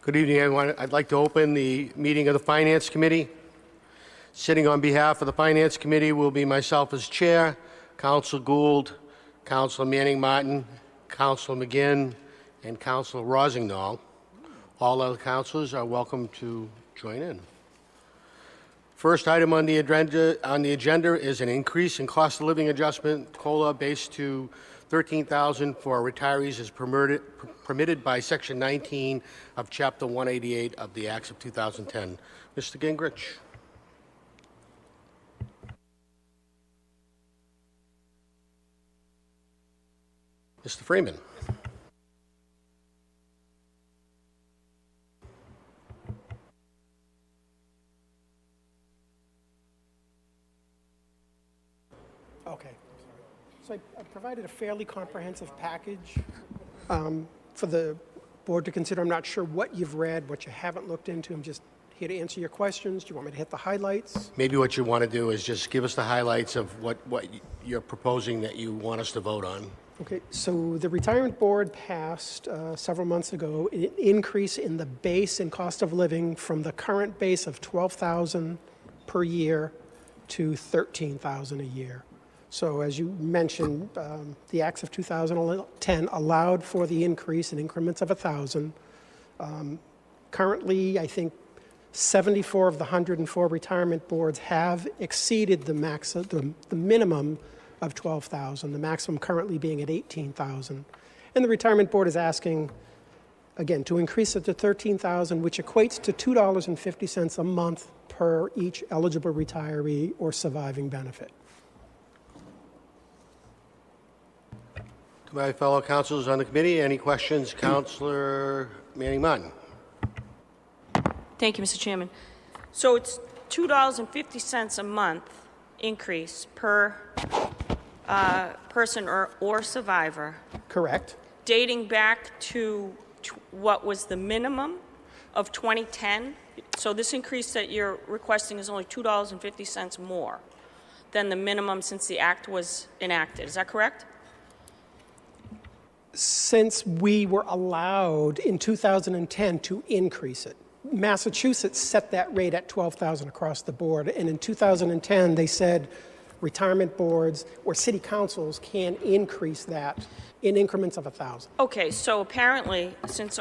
Good evening, everyone. I'd like to open the meeting of the Finance Committee. Sitting on behalf of the Finance Committee will be myself as chair, Councilor Gould, Councilor Manning Martin, Councilor McGinn, and Councilor Rossignol. All other councilors are welcome to join in. First item on the agenda is an increase in cost of living adjustment, COLA, based to $13,000 for retirees as permitted by Section 19 of Chapter 188 of the Acts of 2010. Mr. Gingrich. Mr. Freeman. Okay. So I provided a fairly comprehensive package for the board to consider. I'm not sure what you've read, what you haven't looked into. I'm just here to answer your questions. Do you want me to hit the highlights? Maybe what you want to do is just give us the highlights of what you're proposing that you want us to vote on. Okay, so the retirement board passed several months ago an increase in the base and cost of living from the current base of $12,000 per year to $13,000 a year. So as you mentioned, the Acts of 2010 allowed for the increase in increments of 1,000. Currently, I think 74 of the 104 retirement boards have exceeded the minimum of 12,000, the maximum currently being at 18,000. And the retirement board is asking, again, to increase it to 13,000, which equates to $2.50 a month per each eligible retiree or surviving benefit. To my fellow councilors on the committee, any questions? Councilor Manning Martin. Thank you, Mr. Chairman. So it's $2.50 a month increase per person or survivor. Correct. Dating back to what was the minimum of 2010. So this increase that you're requesting is only $2.50 more than the minimum since the act was enacted. Is that correct? Since we were allowed in 2010 to increase it. Massachusetts set that rate at $12,000 across the board, and in 2010 they said retirement boards or city councils can increase that in increments of 1,000. Okay, so apparently since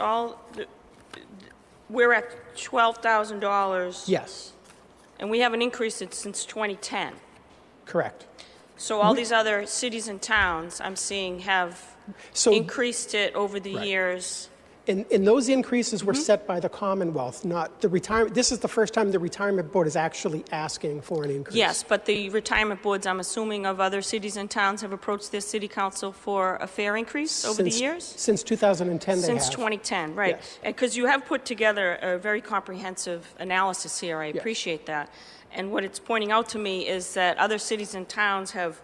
we're at $12,000. Yes. And we haven't increased it since 2010. Correct. So all these other cities and towns I'm seeing have increased it over the years. And those increases were set by the Commonwealth, not the retirement. This is the first time the retirement board is actually asking for an increase. Yes, but the retirement boards, I'm assuming, of other cities and towns have approached their city council for a fair increase over the years? Since 2010 they have. Since 2010, right. Yes. And because you have put together a very comprehensive analysis here, I appreciate that. And what it's pointing out to me is that other cities and towns have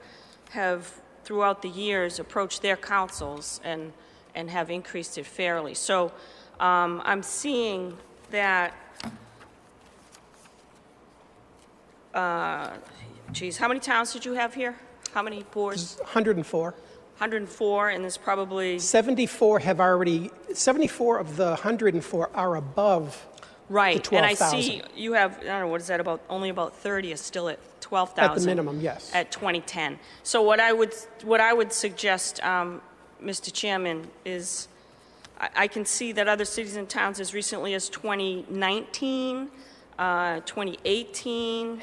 throughout the years approached their councils and have increased it fairly. So I'm seeing that, geez, how many towns did you have here? How many boards? 104. 104, and there's probably... 74 have already, 74 of the 104 are above right, the 12,000. And I see you have, I don't know, what is that about, only about 30 is still at 12,000. At the minimum, yes. At 2010. So what I would suggest, Mr. Chairman, is I can see that other cities and towns as recently as 2019, 2018,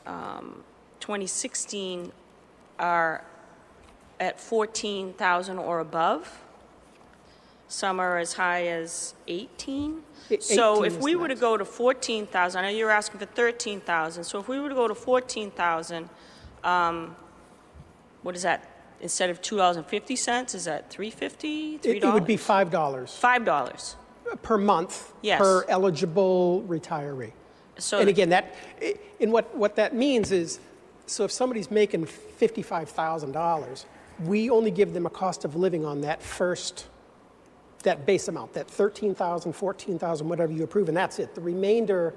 2016 are at 14,000 or above. Some are as high as 18. So if we were to go to 14,000, I know you're asking for 13,000. So if we were to go to 14,000, what is that? Instead of $2.50, is that $3.50? $3? It would be $5. $5 Per month, yes, per eligible retiree. So and again, what that means is, so if somebody's making $55,000, we only give them a cost of living on that base amount, that $13,000, $14,000, whatever you approve, and that's it. The remainder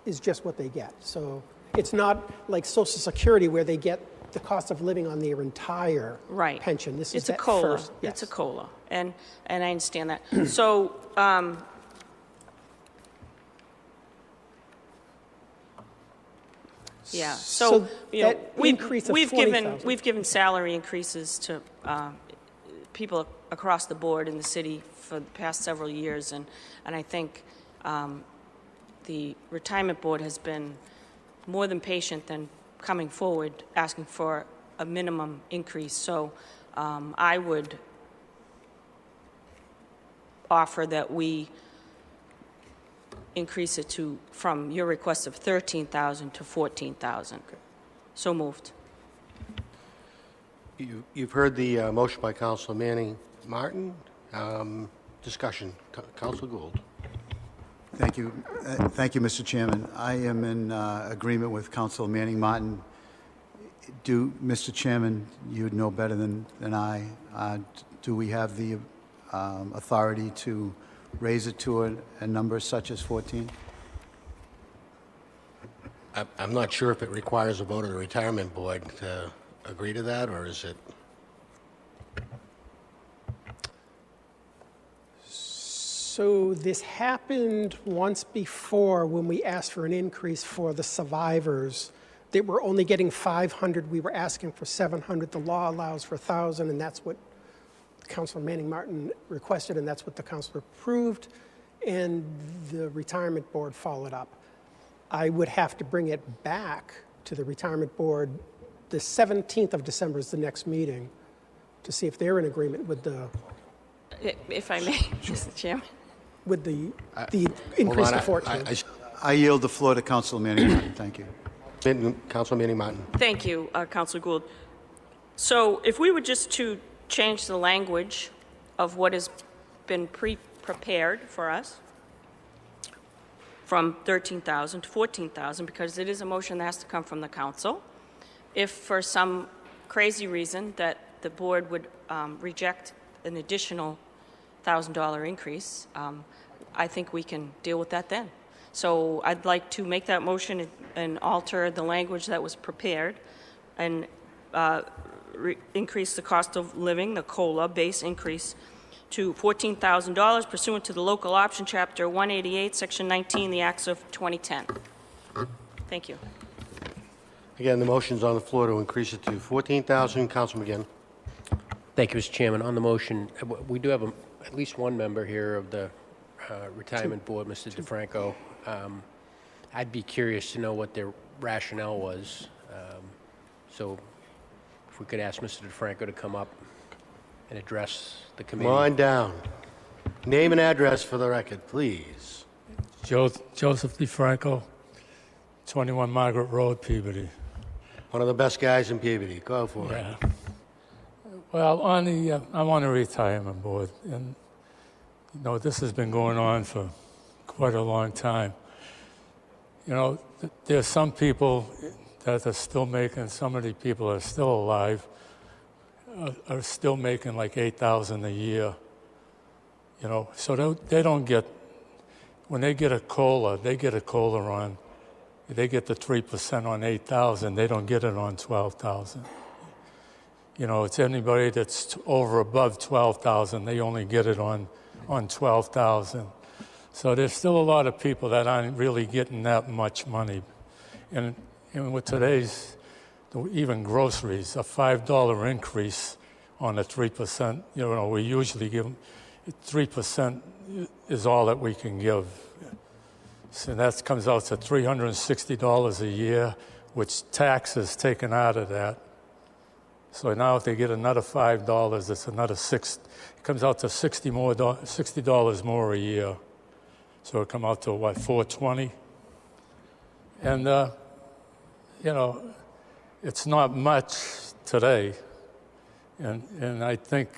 is just what they get. So it's not like Social Security where they get the cost of living on their entire Right. pension. This is It's a that COLA. first. It's a Yes. COLA, and I understand that. So, yeah, so, you know, that increase of $20,000. we've given salary increases to people across the board in the city for the past several years, and I think the retirement board has been more than patient than coming forward asking for a minimum increase. So I would offer that we increase it from your request of 13,000 to 14,000. So moved. You've heard the motion by Councilor Manning Martin. Discussion. Councilor Gould. Thank you. Thank you, Mr. Chairman. I am in agreement with Councilor Manning Martin. Mr. Chairman, you'd know better than I. Do we have the authority to raise it to a number such as 14? I'm not sure if it requires a vote of the retirement board to agree to that, or is it? So this happened once before when we asked for an increase for the survivors. They were only getting 500. We were asking for 700. The law allows for 1,000, and that's what Councilor Manning Martin requested, and that's what the councilor approved, and the retirement board followed up. I would have to bring it back to the retirement board. The 17th of December is the next meeting to see if they're in agreement with the If I may, Mr. Chairman. with the increase to 14. I yield the floor to Councilor Manning Martin. Thank you. Councilor Manning Martin. Thank you, Councilor Gould. So if we were just to change the language of what has been prepared for us from 13,000 to 14,000, because it is a motion that has to come from the council. If for some crazy reason that the board would reject an additional $1,000 increase, I think we can deal with that then. So I'd like to make that motion and alter the language that was prepared and increase the cost of living, the COLA base increase, to $14,000 pursuant to the local option chapter 188, section 19, the acts of 2010. Thank you. Again, the motion's on the floor to increase it to 14,000. Councilor McGinn. Thank you, Mr. Chairman. On the motion, we do have at least one member here of the retirement board, Mr. DeFranco. I'd be curious to know what their rationale was. So if we could ask Mr. DeFranco to come up and address the committee. Come on down. Name and address for the record, please. Joseph DeFranco, 21 Margaret Road, Peabody. One of the best guys in Peabody. Go for it. Yeah. Well, I'm on the retirement board, and you know this has been going on for quite a long time. You know, there's some people that are still making. Some of the people that are still alive are still making like $8,000 a year. You know, so they don't get, when they get a COLA, they get a COLA on, they get the 3% on 8,000. They don't get it on 12,000. You know, it's anybody that's above 12,000, they only get it on 12,000. So there's still a lot of people that aren't really getting that much money. And with today's, even groceries, a $5 increase on the 3%, you know, we usually give them 3% is all that we can give. So that comes out to $360 a year, which tax is taken out of that. So now if they get another $5, it's another it comes out to $60 more a year. So it come out to what, $420? And you know, it's not much today, and I think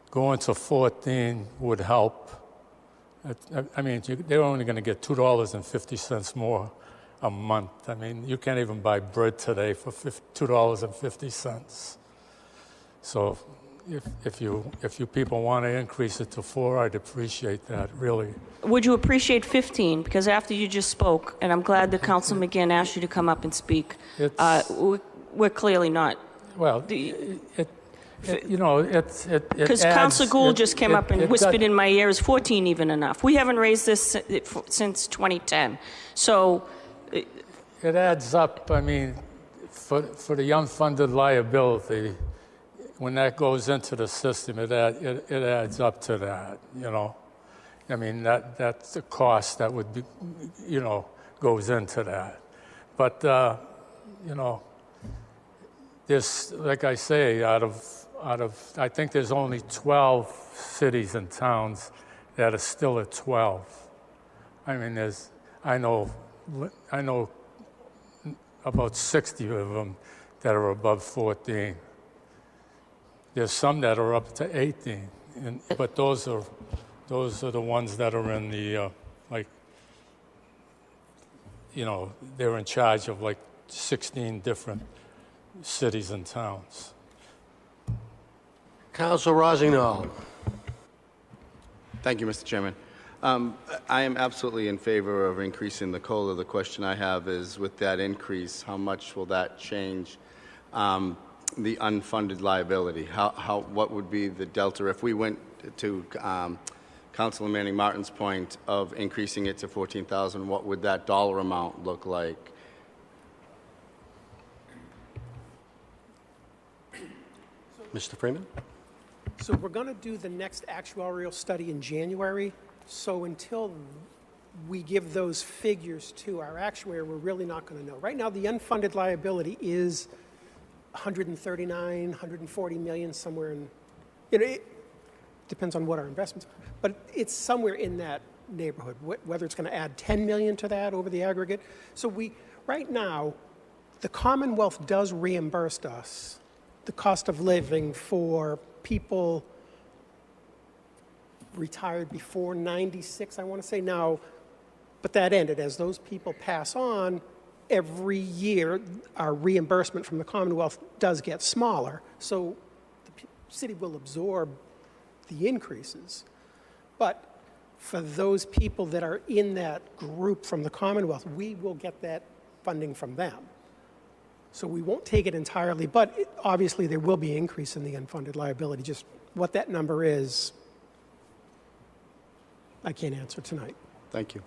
going to 14 would help. I mean, they're only going to get $2.50 more a month. I mean, you can't even buy bread today for $2.50. So if you people want to increase it to 4, I'd appreciate that, really. Would you appreciate 15? Because after you just spoke, and I'm glad that Councilor McGinn asked you to come up and speak, we're clearly not. Well, you know, Because Councilor Gould just came up and whispered in my ear, is 14 even enough? We haven't raised this since 2010. So It adds up. I mean, for the unfunded liability, when that goes into the system, it adds up to that, you know. I mean, that's the cost that would be, you know, goes into that. But, you know, there's, like I say, out of, I think there's only 12 cities and towns that are still at 12. I mean, I know about 60 of them that are above 14. There's some that are up to 18, but those are the ones that are in the, like, you know, they're in charge of like 16 different cities and towns. Councilor Rossignol. Thank you, Mr. Chairman. I am absolutely in favor of increasing the COLA. The question I have is, with that increase, how much will that change the unfunded liability? What would be the delta if we went to Councilor Manning Martin's point of increasing it to $14,000? What would that dollar amount look like? Mr. Freeman? So we're going to do the next actuarial study in January. So until we give those figures to our actuary, we're really not going to know. Right now, the unfunded liability is 139, 140 million, somewhere in, you know, it depends on what our investments are, but it's somewhere in that neighborhood, whether it's going to add 10 million to that over the aggregate. So right now, the Commonwealth does reimburse us the cost of living for people retired before 96, I want to say now, but that ended. As those people pass on, every year our reimbursement from the Commonwealth does get smaller. So the city will absorb the increases. But for those people that are in that group from the Commonwealth, we will get that funding from them. So we won't take it entirely, but obviously there will be an increase in the unfunded liability. Just what that number is, I can't answer tonight. Thank you.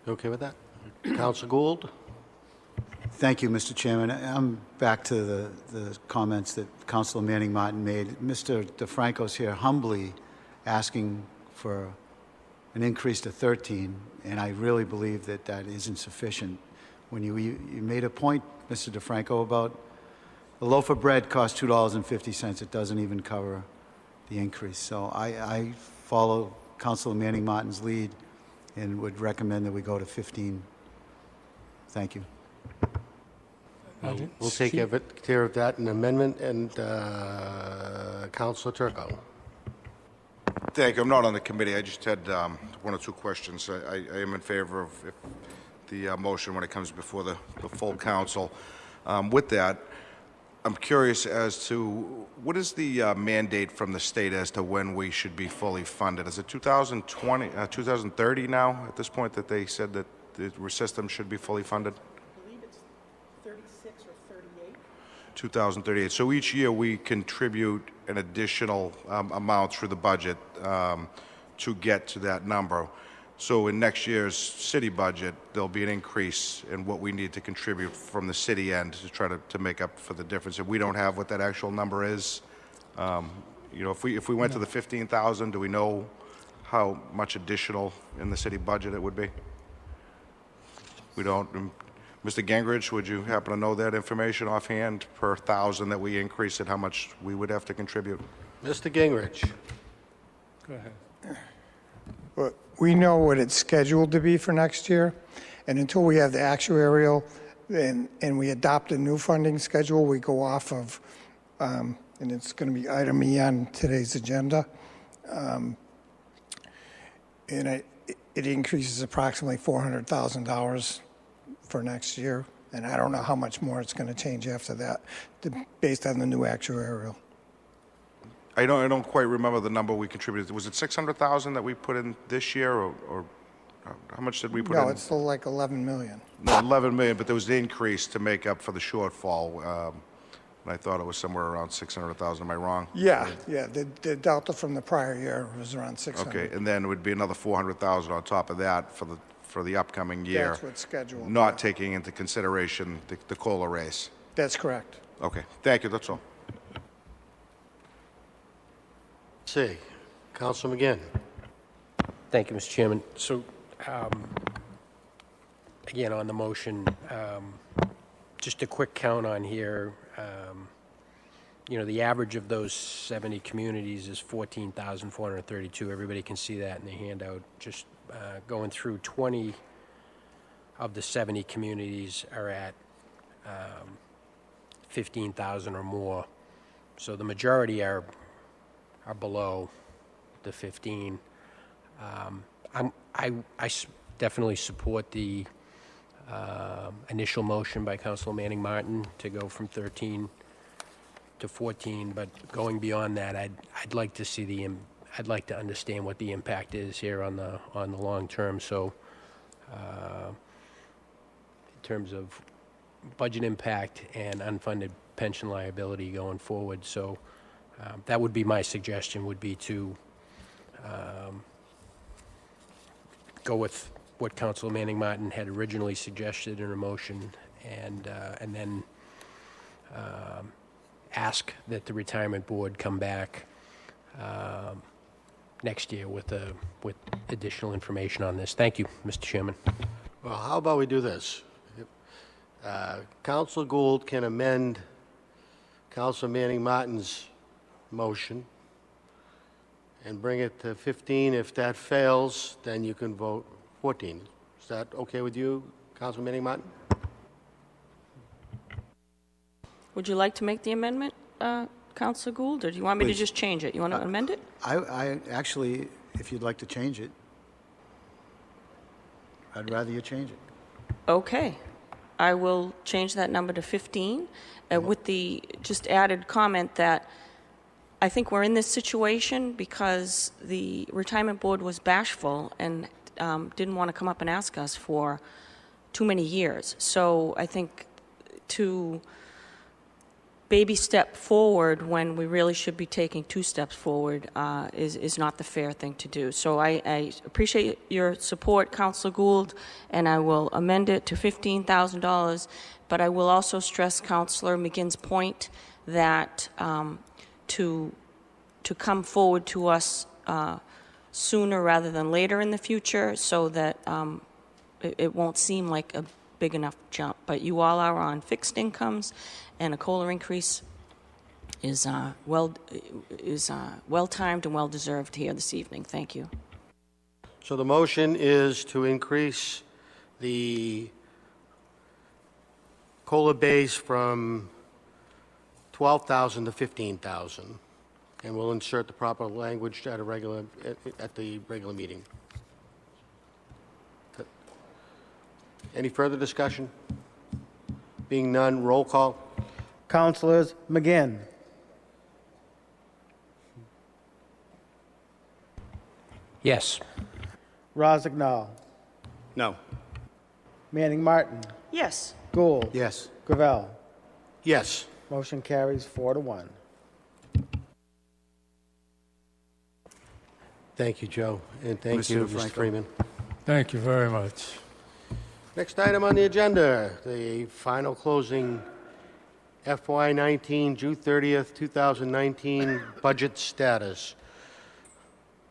You okay with that? Councilor Gould? Thank you, Mr. Chairman. I'm back to the comments that Councilor Manning Martin made. Mr. DeFranco's here humbly asking for an increase to 13, and I really believe that that isn't sufficient. When you made a point, Mr. DeFranco, about a loaf of bread costs $2.50. It doesn't even cover the increase. So I follow Councilor Manning Martin's lead and would recommend that we go to 15. Thank you. We'll take care of that in amendment. And Councilor Turco. Thank you. I'm not on the committee. I just had one or two questions. I am in favor of the motion when it comes before the full council. With that, I'm curious as to what is the mandate from the state as to when we should be fully funded? Is it 2030 now at this point that they said that the system should be fully funded? I believe it's 36 or 38. 2038. So each year we contribute an additional amount through the budget to get to that number. So in next year's city budget, there'll be an increase in what we need to contribute from the city end to try to make up for the difference. If we don't have what that actual number is, you know, if we went to the 15,000, do we know how much additional in the city budget it would be? We don't. Mr. Gingrich, would you happen to know that information offhand per 1,000 that we increase it, how much we would have to contribute? Mr. Gingrich. Go ahead. But we know what it's scheduled to be for next year, and until we have the actuarial and we adopt a new funding schedule, we go off of, and it's going to be item E on today's agenda, and it increases approximately $400,000 for next year, and I don't know how much more it's going to change after that, based on the new actuarial. I don't quite remember the number we contributed. Was it 600,000 that we put in this year, or how much did we put in? No, it's still like 11 million. No, 11 million, but there was the increase to make up for the shortfall. and I thought it was somewhere around 600,000. Am I wrong? Yeah, the delta from the prior year was around 600. Okay, and then it would be another 400,000 on top of that for the upcoming year. That's what's scheduled. Not taking into consideration the COLA raise. That's correct. Okay, thank you, that's all. See, Council McGinn. Thank you, Mr. Chairman. So, again, on the motion, just a quick count on here. You know, the average of those 70 communities is 14,432. Everybody can see that in the handout. Just going through 20 of the 70 communities are at 15,000 or more. So the majority are below the 15. I definitely support the initial motion by Councilor Manning Martin to go from 13 to 14, but going beyond that, I'd like to see I'd like to understand what the impact is here on the long term. So, in terms of budget impact and unfunded pension liability going forward, so that would be my suggestion. Would be to go with what Councilor Manning Martin had originally suggested in her motion, and then ask that the retirement board come back next year with additional information on this. Thank you, Mr. Chairman. Well, how about we do this? Council Gould can amend Councilor Manning Martin's motion and bring it to 15. If that fails, then you can vote 14. Is that okay with you, Councilor Manning Martin? Would you like to make the amendment, Councilor Gould, or do you want me to Please. just change it? You want to amend it? I actually, if you'd like to change it, I'd rather you change it. Okay. I will change that number to 15 with the just added comment that I think we're in this situation because the retirement board was bashful and didn't want to come up and ask us for too many years. So I think to baby step forward when we really should be taking 2 steps forward is not the fair thing to do. So I appreciate your support, Councilor Gould, and I will amend it to $15,000. But I will also stress Councilor McGinn's point that to come forward to us sooner rather than later in the future, so that it won't seem like a big enough jump. But you all are on fixed incomes, and a COLA increase is well timed and well deserved here this evening. Thank you. So the motion is to increase the COLA base from 12,000 to 15,000, and we'll insert the proper language at the regular meeting. Any further discussion? Being none, roll call. Councilors McGinn, Yes. Rozignol, No. Manning Martin, Yes. Gould, Yes. Gravel. Yes. Motion carries 4-1. Thank you, Joe, and thank Mr. you, Mr. DeFranco. Freeman. Thank you very much. Next item on the agenda, the final closing FY19, June 30th, 2019 budget status.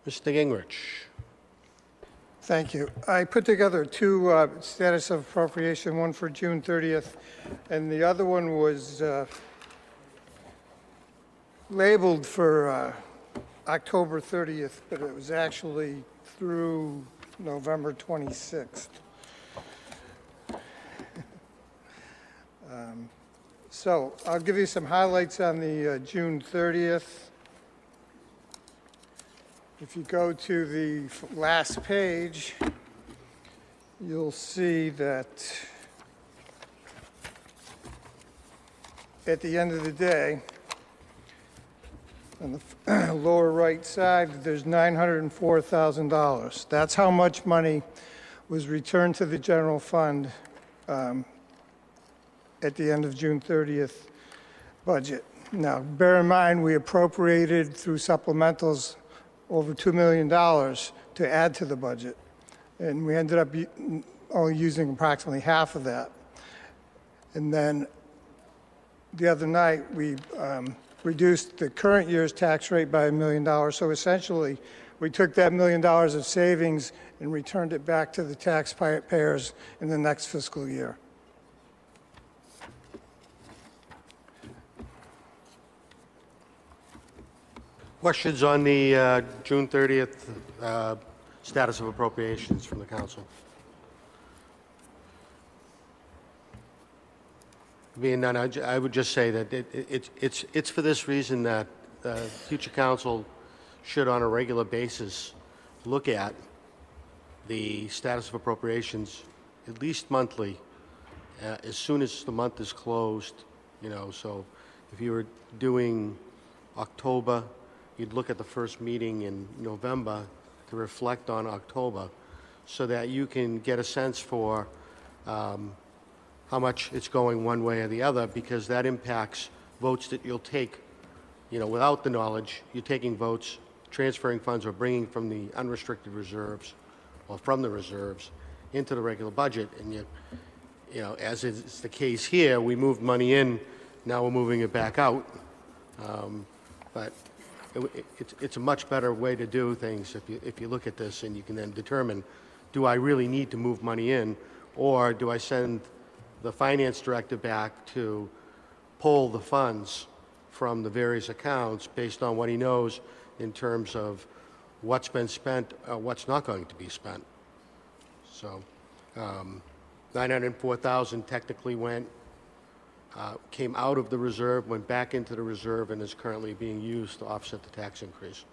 Mr. Gingrich. Thank you. I put together 2 status of appropriation, one for June 30th, and the other one was labeled for October 30th, but it was actually through November 26th. So I'll give you some highlights on the June 30th. If you go to the last page, you'll see that at the end of the day, on the lower right side, there's $904,000. That's how much money was returned to the general fund at the end of June 30th. budget. Now, bear in mind, we appropriated through supplementals over $2 million to add to the budget, and we ended up only using approximately half of that. And then the other night, we reduced the current year's tax rate by $1 million. So essentially, we took that $1 million of savings and returned it back to the taxpayers in the next fiscal year. Questions on the June 30th status of appropriations from the council? Being none, I would just say that it's for this reason that future council should, on a regular basis, look at the status of appropriations at least monthly, as soon as the month is closed. You know, so if you were doing October, you'd look at the first meeting in November to reflect on October, so that you can get a sense for how much it's going one way or the other, because that impacts votes that you'll take. You know, without the knowledge, you're taking votes, transferring funds, or bringing from the unrestricted reserves or from the reserves into the regular budget. And you know, as is the case here, we moved money in, now we're moving it back out. But it's a much better way to do things if you look at this and you can then determine, do I really need to move money in, or do I send the finance director back to pull the funds from the various accounts based on what he knows in terms of what's been spent, what's not going to be spent. So 904,000 technically came out of the reserve, went back into the reserve, and is currently being used to offset the tax increase.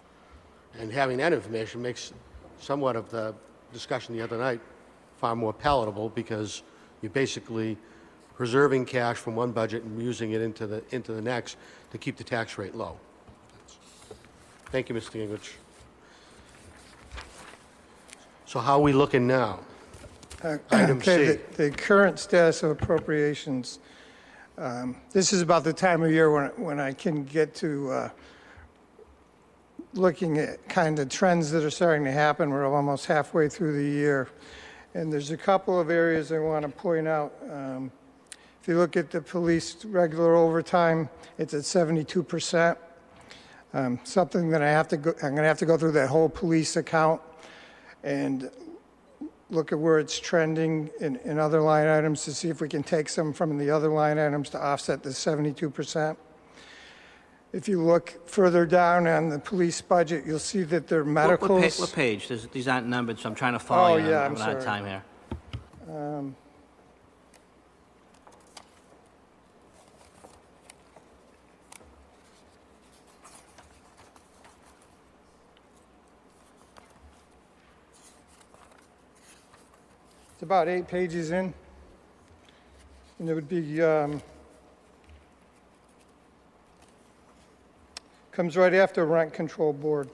And having that information makes somewhat of the discussion the other night far more palatable, because you're basically preserving cash from one budget and using it into the next to keep the tax rate low. Thank you, Mr. Gingrich. So how are we looking now? Item Okay, C. the current status of appropriations. This is about the time of year when I can get to looking at kind of trends that are starting to happen. We're almost halfway through the year. And there's a couple of areas I want to point out. If you look at the police regular overtime, it's at 72%. Something that I'm going to have to go through that whole police account and look at where it's trending in other line items to see if we can take some from the other line items to offset the 72%. If you look further down on the police budget, you'll see that their medicals... What page? These aren't numbered, so I'm trying to follow you. Yeah, I'm out of sorry. time here. It's about 8 pages in, and it would be, comes right after rent control board.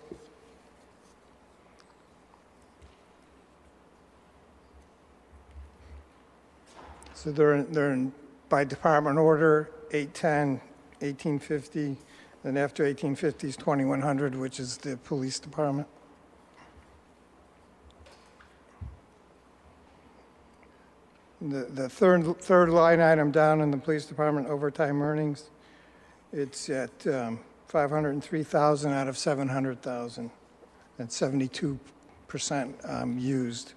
So they're in by department order, 810, 1850, and after 1850 is 2100, which is the police department. The third line item down in the police department, overtime earnings, it's at 503,000 out of 700,000. That's 72% used.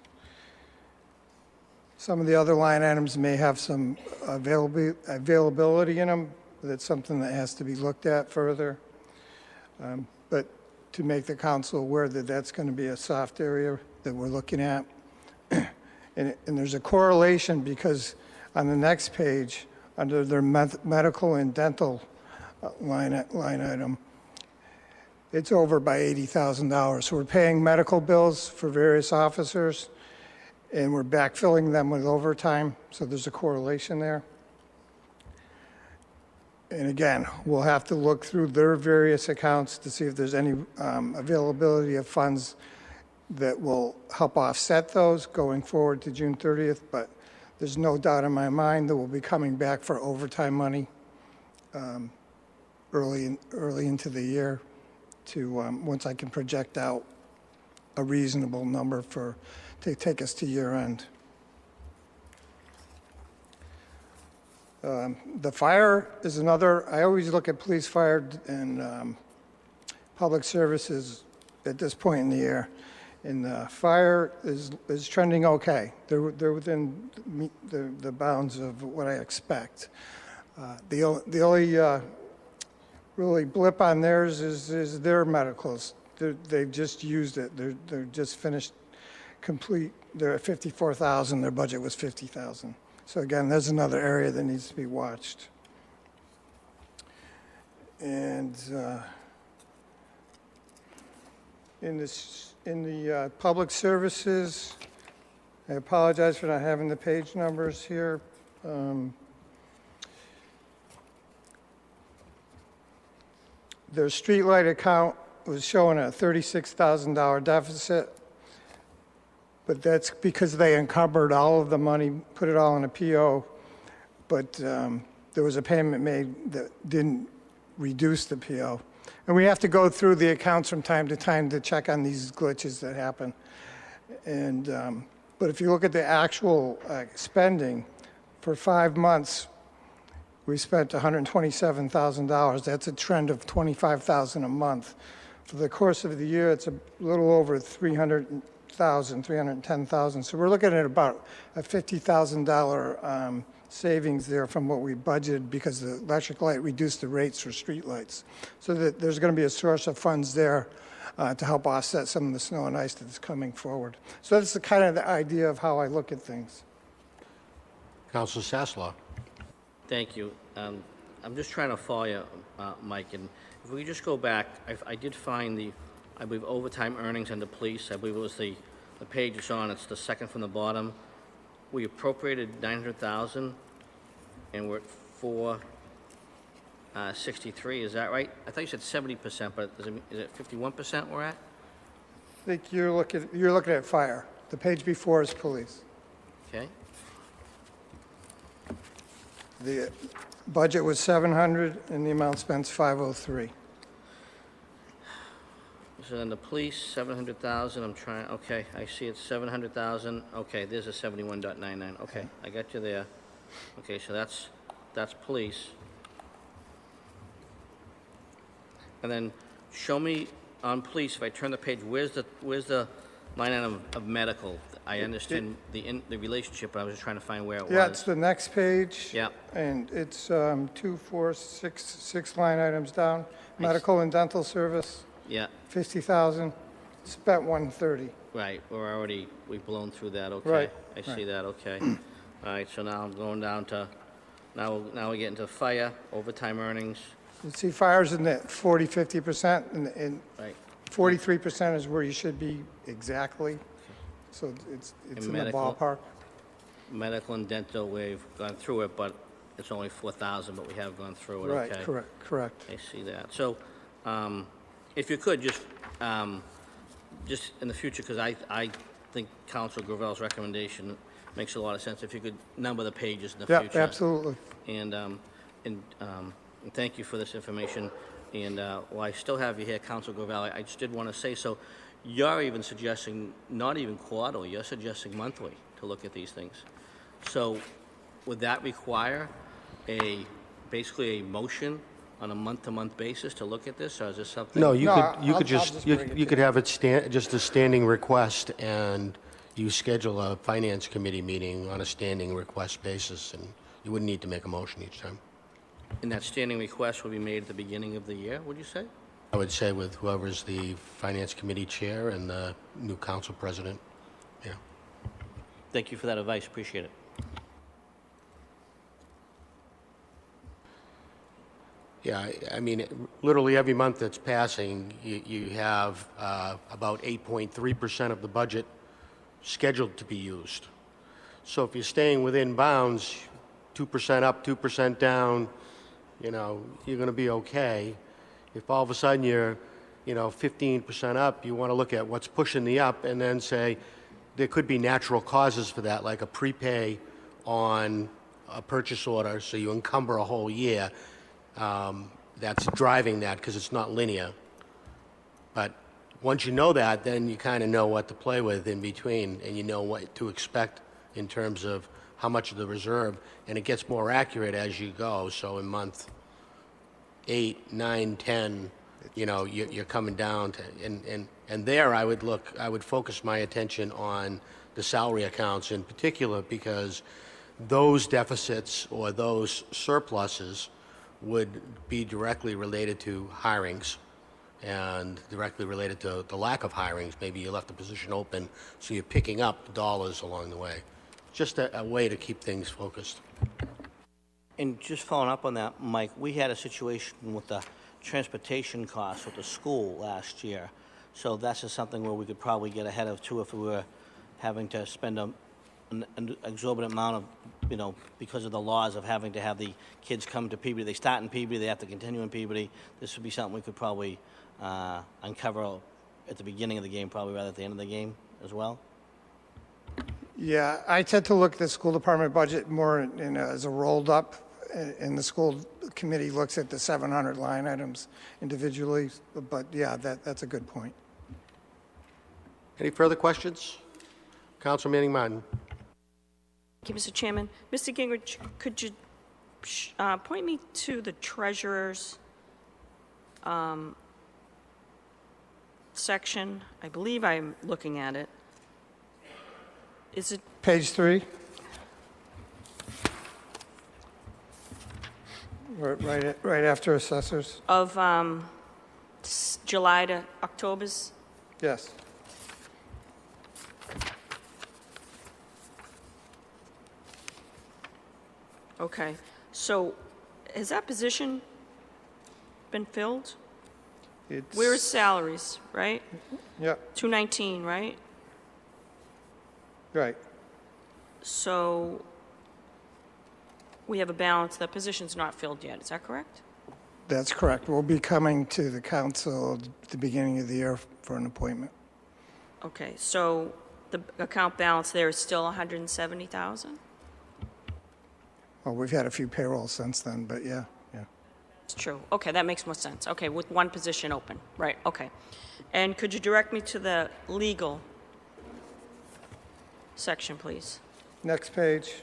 Some of the other line items may have some availability in them. That's something that has to be looked at further. But to make the council aware that that's going to be a soft area that we're looking at. And there's a correlation, because on the next page, under their medical and dental line item, it's over by $80,000. So we're paying medical bills for various officers, and we're backfilling them with overtime, so there's a correlation there. And again, we'll have to look through their various accounts to see if there's any availability of funds that will help offset those going forward to June 30th, but there's no doubt in my mind that we'll be coming back for overtime money early into the year to, once I can project out a reasonable number to take us to year end. The fire is another, I always look at police, fire, and public services at this point in the year. And fire is trending okay. They're within the bounds of what I expect. The only really blip on theirs is their medicals. They've just used it. They're just finished complete. They're at 54,000. Their budget was 50,000. So again, there's another area that needs to be watched. And in the public services, I apologize for not having the page numbers here. Their streetlight account was showing a $36,000 deficit, but that's because they encumbered all of the money, put it all in a PO, but there was a payment made that didn't reduce the PO. And we have to go through the accounts from time to time to check on these glitches that happen. And but if you look at the actual spending, for 5 months, we spent $127,000. That's a trend of $25,000 a month. For the course of the year, it's a little over $310,000. So we're looking at about a $50,000 savings there from what we budgeted because the electric light reduced the rates for streetlights. So that there's going to be a source of funds there to help offset some of the snow and ice that's coming forward. So that's the kind of the idea of how I look at things. Councilor Sasslaw. Thank you. I'm just trying to follow you, Mike, and if we just go back, I did find I believe, overtime earnings under police. I believe it was the page it's on. It's the second from the bottom. We appropriated $900,000, and we're at 463. Is that right? I thought you said 70%, but is it 51% we're at? I think you're looking at fire. The page before is police. Okay. The budget was 700, and the amount spent's 503. So then the police, 700,000. I'm trying. Okay, I see it's 700,000. Okay, there's a 71.99. Okay, I got you there. Okay, so that's police. And then show me on police. If I turn the page, where's the line item of medical? I understand the relationship, but I was just trying to find where it was. Yeah, it's the next page. Yeah. And it's 2, 4, 6 line items down. Medical and dental service. Yeah. 50,000. Spent 130. Right. We've blown through that. Okay. Right. I see that. Okay. All right. So now I'm going down to now we get into fire overtime earnings. You see, fire's in that 40, 50%, and Right. 43% is where you should be exactly. So it's in the medical? ballpark. Medical and dental, we've gone through it, but it's only 4,000, but we have gone through it. Right, Okay. correct. I see that. So, if you could just in the future, because I think Council Gravel's recommendation makes a lot of sense. If you could number the pages in the future. Yeah, absolutely. And thank you for this information. And while I still have you here, Council Gravel, I just did want to say, so you're even suggesting not even quarterly, you're suggesting monthly to look at these things. So would that require basically a motion on a month-to-month basis to look at this, or is this something? No, you I'll could just bring it you could have it just a standing request, and you schedule a finance committee meeting on a standing request basis, and you wouldn't need to make a motion each time. And that standing request will be made at the beginning of the year, would you say? I would say with whoever's the finance committee chair and the new council president. Yeah. Thank you for that advice, appreciate it. Yeah, I mean, literally every month that's passing, you have about 8.3% of the budget scheduled to be used. So if you're staying within bounds, 2% up, 2% down, you're going to be okay. If all of a sudden you're, 15% up, you want to look at what's pushing the up and then say there could be natural causes for that, like a prepay on a purchase order, so you encumber a whole year. that's driving that, because it's not linear. But once you know that, then you kind of know what to play with in between, and you know what to expect in terms of how much of the reserve, and it gets more accurate as you go. So in month 8, 9, 10, you know, you're coming down to, and there I would focus my attention on the salary accounts in particular, because those deficits or those surpluses would be directly related to hirings and directly related to the lack of hirings. Maybe you left the position open, so you're picking up dollars along the way. Just a way to keep things focused. And just following up on that, Mike, we had a situation with the transportation costs with the school last year. So that's just something where we could probably get ahead of too if we were having to spend an exorbitant amount of, you know, because of the laws of having to have the kids come to Peabody. They start in Peabody, they have to continue in Peabody. This would be something we could probably uncover at the beginning of the game, probably rather at the end of the game as well. Yeah, I tend to look at the school department budget more as a rolled up, and the school committee looks at the 700 line items individually. But yeah, that's a good point. Any further questions? Councilor Manning Martin. Thank you, Mr. Chairman. Mr. Gingrich, could you point me to the treasurer's section? I believe I'm looking at it. Is it Page 3. Right after assessors. of July to October's? Yes. Okay. So has that position been filled? Where is salaries, right? Yeah, 219, right? right. So we have a balance. That position's not filled yet. Is that correct? That's correct. We'll be coming to the council at the beginning of the year for an appointment. Okay. So the account balance there is still 170,000? Well, we've had a few payrolls since then, but yeah. It's true. Okay, that makes more sense. Okay, with one position open. Right, okay. And could you direct me to the legal section, please? Next page.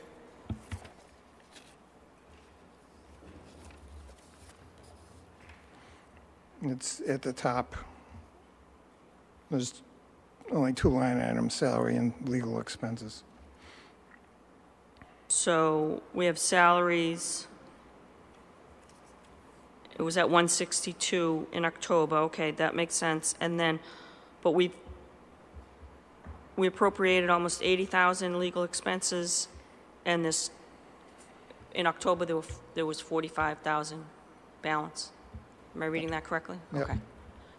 It's at the top. There's only 2 line items, salary and legal expenses. So we have salaries. It was at 162 in October. Okay, that makes sense. And then, but we appropriated almost 80,000 legal expenses, and this, in October, there was 45,000 balance. Am I reading that correctly? Yep. Okay.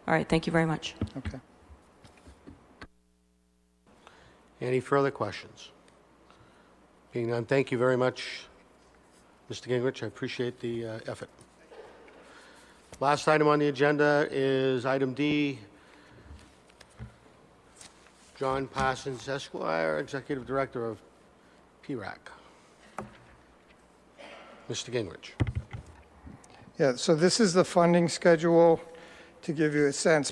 All right, thank you very much. Okay. Any further questions? Being none, thank you very much, Mr. Gingrich. I appreciate the effort. Last item on the agenda is item D. John Parsons, Esquire, Executive Director of PRAC. Mr. Gingrich. Yeah, so this is the funding schedule to give you a sense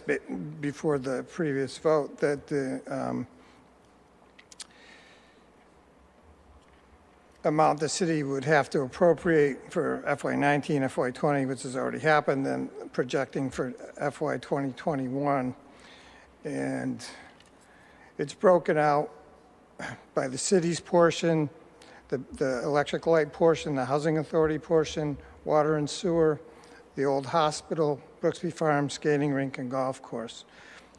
before the previous vote that the amount the city would have to appropriate for FY19, FY20, which has already happened, then projecting for FY 2021. And it's broken out by the city's portion, the electric light portion, the housing authority portion, water and sewer, the old hospital, Brooksby Farm, skating rink, and golf course.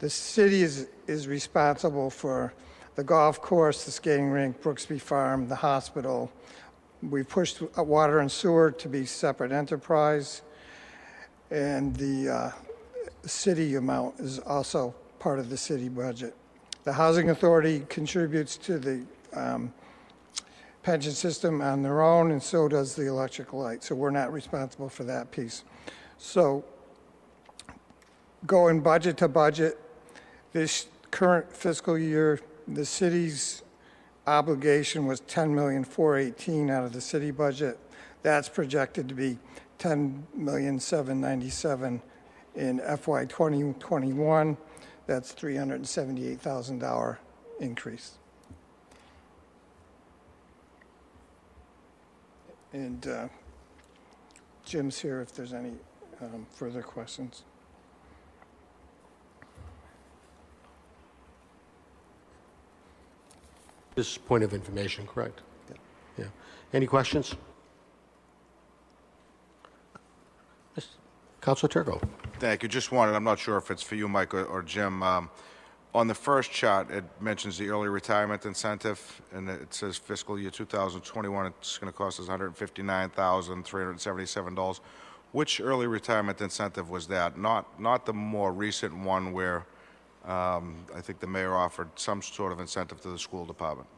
The city is responsible for the golf course, the skating rink, Brooksby Farm, the hospital. We pushed water and sewer to be separate enterprise, and the city amount is also part of the city budget. The housing authority contributes to the pension system on their own, and so does the electric light. So we're not responsible for that piece. So going budget to budget, this current fiscal year, the city's obligation was $10,418,000 out of the city budget. That's projected to be $10,797,000 in FY 2021. That's $378,000 increase. And Jim's here if there's any further questions. This is point of information, correct? Yeah. Any questions? Councilor Turco. Thank you. Just wanted, I'm not sure if it's for you, Mike, or Jim. On the first chart, it mentions the early retirement incentive, and it says fiscal year 2021, it's going to cost us $159,377. Which early retirement incentive was that? Not the more recent one where I think the mayor offered some sort of incentive to the school department.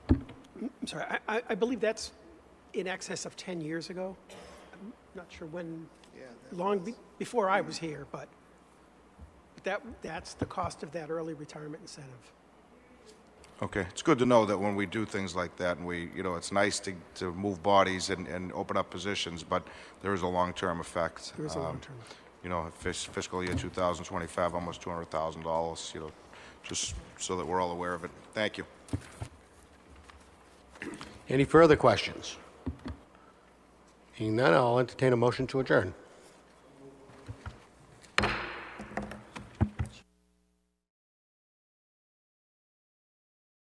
I'm sorry, I believe that's in excess of 10 years ago. I'm not sure when, before I was here, but that's the cost of that early retirement incentive. Okay, it's good to know that when we do things like that, and it's nice to move bodies and open up positions, but there is a long-term effect. There is a long-term effect. Fiscal year 2025, almost $200,000, just so that we're all aware of it. Thank you. Any further questions? Seeing none, I'll entertain a motion to adjourn.